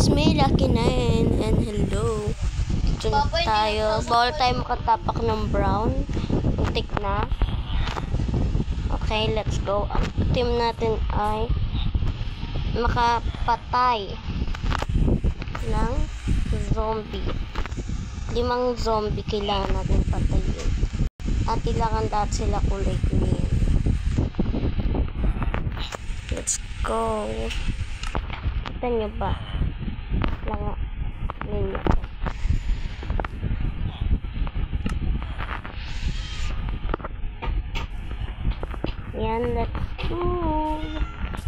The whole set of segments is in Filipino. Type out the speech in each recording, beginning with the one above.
is me, Lucky 9, and hello. Dito na tayo. Bawal tayo makatapak ng brown. Muntik na. Okay, let's go. Ang team natin ay makapatay ng zombie. 5 zombie kailangan natin patayin. At kailangan lahat sila kulay green. Let's go. Kita nyo ba? Lang ninyo. Yan, let's go.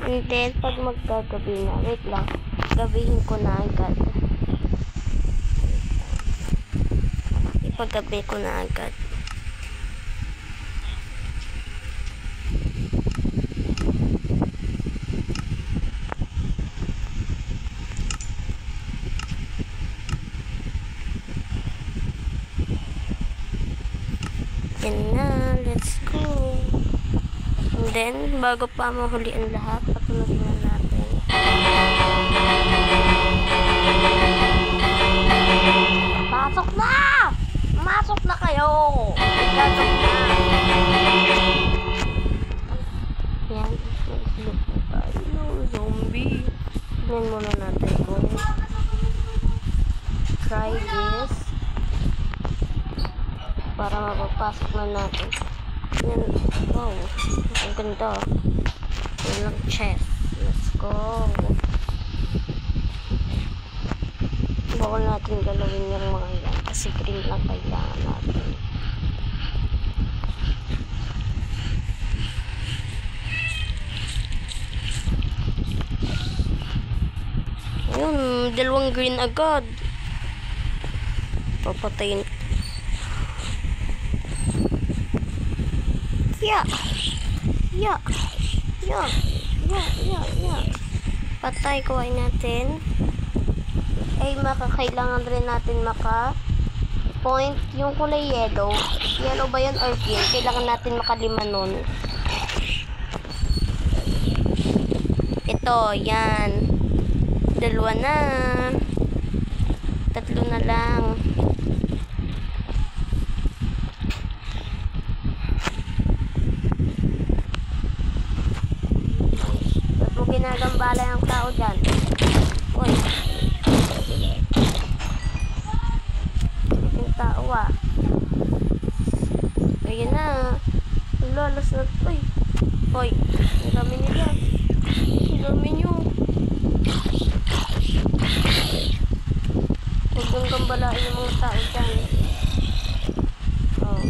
And then, pag maggagabi na, wait lang, gabihin ko na agad. Ipaggabi ko na agad. Yan na, let's go. And then, bago pa mahuli ang lahat, patuloy na natin. Pasok na! Masok na kayo! Pasok na! Yan, look na tayo. Zombie. Tignan muna natin kung try this. Para mapapasok na natin. Yan. Wow. Ang ganda. Walang chest. Let's go. Bawal natin galawin yung mga yan. Kasi green lang kailangan natin. Ayun. 2 green agad. Papatayin. Yeah. Patay, kuhain natin. Ay, makakailangan rin natin point yung kulay yellow. Yellow ba yun or green? Kailangan natin makalima nun. Ito, yan. 2 na. 3 na lang. Ginagambala ng tao dyan. Uy. Yung tao ah. Ayun na. Lalas na. Uy. Uy. Ang dami nila. Ang dami nyo. Huwag yung gambalain yung mga tao dyan. Oh.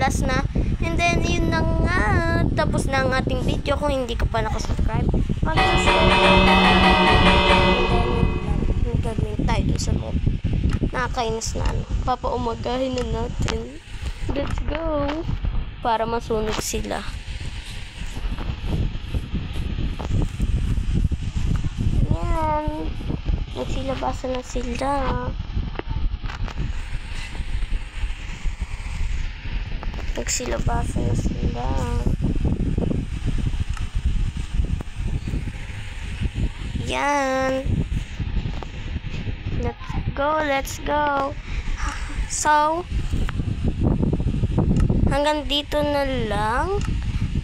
Last na. And then, yun na nga. Tapos na ang ating video. Kung hindi ka pa nakasubscribe, mag-subscribe. And then, gagawin tayo dun sa loob. Nakakainis na. Papaumagahin na natin. Let's go. Para masunog sila. Yan. Nagsilabasan na sila. Nagsilabasan na sila. Yan. Let's go. So, hanggang dito na lang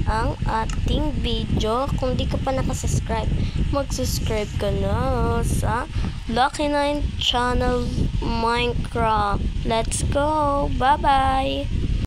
ang ating video. Kung di ka pa nakasubscribe, mag-subscribe ka na sa Lucky 9 Channel Minecraft. Let's go. Bye-bye.